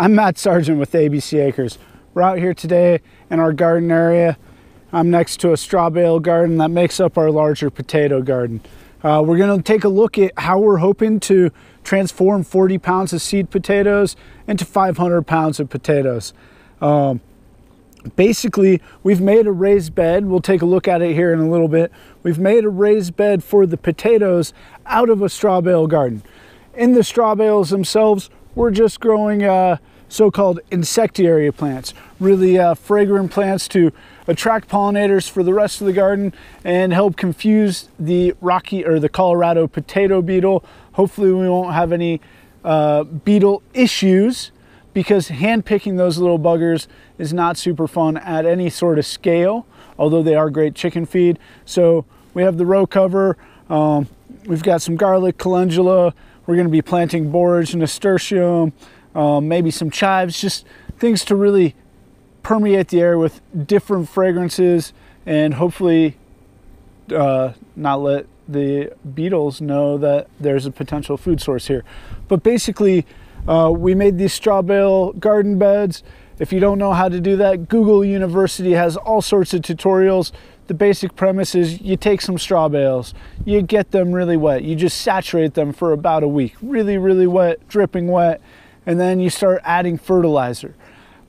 I'm Matt Sargent with ABC Acres. We're out here today in our garden area. I'm next to a straw bale garden that makes up our larger potato garden. We're going to take a look at how we're hoping to transform 40 pounds of seed potatoes into 500 pounds of potatoes. Basically, we've made a raised bed. We'll take a look at it here in a little bit. We've made a raised bed for the potatoes out of a straw bale garden. In the straw bales themselves, we're just growing so-called insectivorous plants, really fragrant plants to attract pollinators for the rest of the garden and help confuse the rocky or the Colorado potato beetle. Hopefully we won't have any beetle issues, because hand picking those little buggers is not super fun at any sort of scale, although they are great chicken feed. So we have the row cover. We've got some garlic, calendula. We're going to be planting borage, nasturtium, maybe some chives, just things to really permeate the air with different fragrances and hopefully not let the beetles know that there's a potential food source here. But basically, we made these straw bale garden beds. If you don't know how to do that, Google University has all sorts of tutorials. The basic premise is you take some straw bales, you get them really wet, you just saturate them for about a week, really, really wet, dripping wet, and then you start adding fertilizer.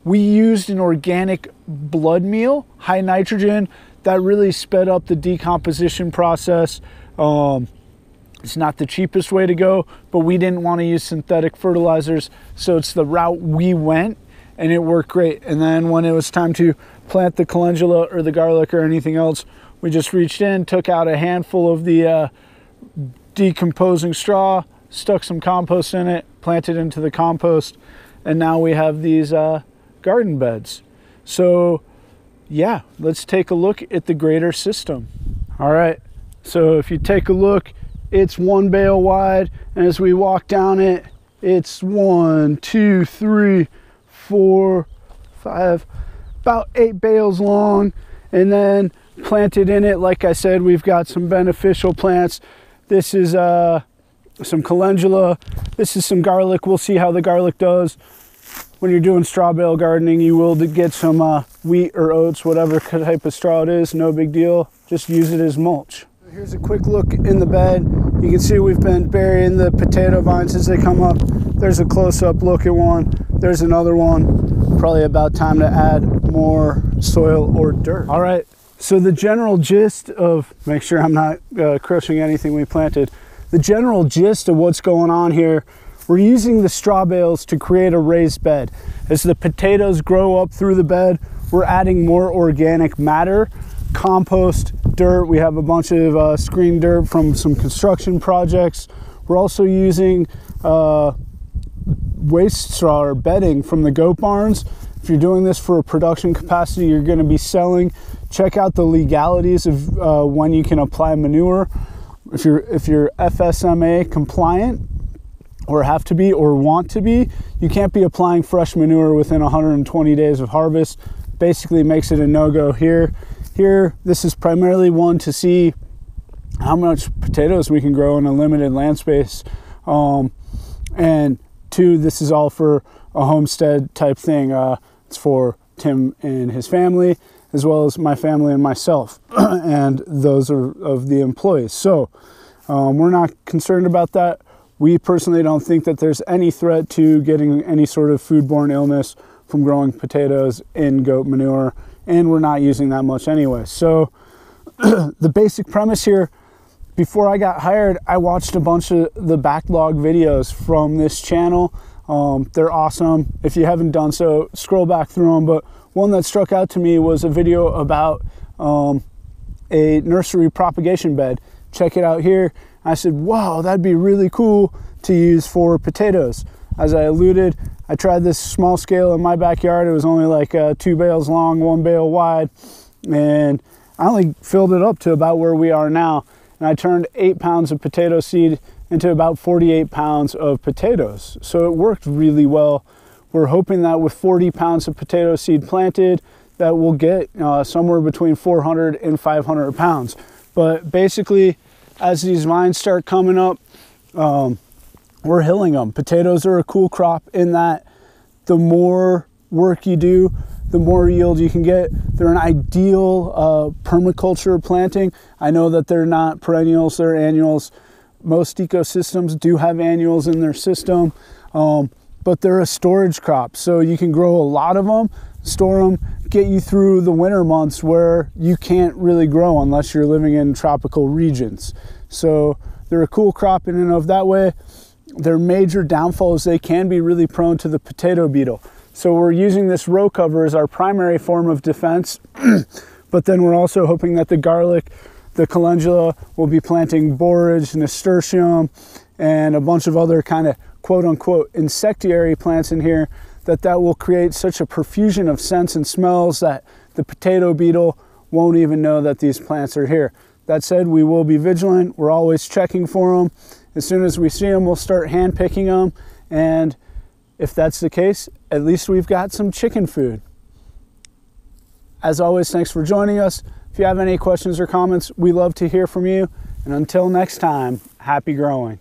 We used an organic blood meal, high nitrogen, that really sped up the decomposition process. It's not the cheapest way to go, but we didn't want to use synthetic fertilizers, so it's the route we went, and it worked great. And then when it was time to plant the calendula or the garlic or anything else, we just reached in, took out a handful of the decomposing straw, stuck some compost in it, planted into the compost, and now we have these garden beds. So yeah, let's take a look at the greater system. All right, so if you take a look, it's 1 bale wide, and as we walk down it, it's 1, 2, 3, 4, 5, about 8 bales long. And then planted in it, like I said, we've got some beneficial plants. This is some calendula. This is some garlic. We'll see how the garlic does. When you're doing straw bale gardening, you will get some wheat or oats, whatever type of straw it is. No big deal. Just use it as mulch. Here's a quick look in the bed. You can see we've been burying the potato vines as they come up. There's a close-up look at one. There's another one. Probably about time to add more soil or dirt. All right, so the general gist of, make sure I'm not crushing anything we planted. The general gist of what's going on here, we're using the straw bales to create a raised bed. As the potatoes grow up through the bed, we're adding more organic matter, compost, dirt. We have a bunch of screen dirt from some construction projects. We're also using waste straw or bedding from the goat barns. If you're doing this for a production capacity you're going to be selling, check out the legalities of when you can apply manure. If you're FSMA compliant, or have to be, or want to be, you can't be applying fresh manure within 120 days of harvest. Basically makes it a no-go here. Here, this is primarily one to see how much potatoes we can grow in a limited land space. And two, this is all for a homestead type thing. It's for Tim and his family, as well as my family and myself, and those are of the employees. So we're not concerned about that. We personally don't think that there's any threat to getting any sort of foodborne illness from growing potatoes in goat manure, and we're not using that much anyway. So the basic premise here, before I got hired, I watched a bunch of the backlog videos from this channel. They're awesome. If you haven't done so, scroll back through them. But one that struck out to me was a video about a nursery propagation bed. Check it out here. I said, wow, that'd be really cool to use for potatoes. As I alluded, I tried this small scale in my backyard. It was only like 2 bales long, 1 bale wide, and I only filled it up to about where we are now. And I turned 8 pounds of potato seed into about 48 pounds of potatoes. So it worked really well. We're hoping that with 40 pounds of potato seed planted, that we'll get somewhere between 400 and 500 pounds. But basically, as these vines start coming up, we're hilling them. Potatoes are a cool crop in that the more work you do, the more yield you can get. They're an ideal permaculture planting. I know that they're not perennials, they're annuals. Most ecosystems do have annuals in their system, but they're a storage crop. So you can grow a lot of them, store them, get you through the winter months where you can't really grow unless you're living in tropical regions. So they're a cool crop in and of that way. Their major downfall is they can be really prone to the potato beetle. So we're using this row cover as our primary form of defense, but then we're also hoping that the garlic, the calendula, will be planting borage, nasturtium, and a bunch of other kind of quote-unquote insectiary plants in here, that will create such a profusion of scents and smells that the potato beetle won't even know that these plants are here. That said, we will be vigilant. We're always checking for them. As soon as we see them, we'll start hand picking them. And if that's the case, at least we've got some chicken food. As always, thanks for joining us. If you have any questions or comments, we love to hear from you. And until next time, happy growing.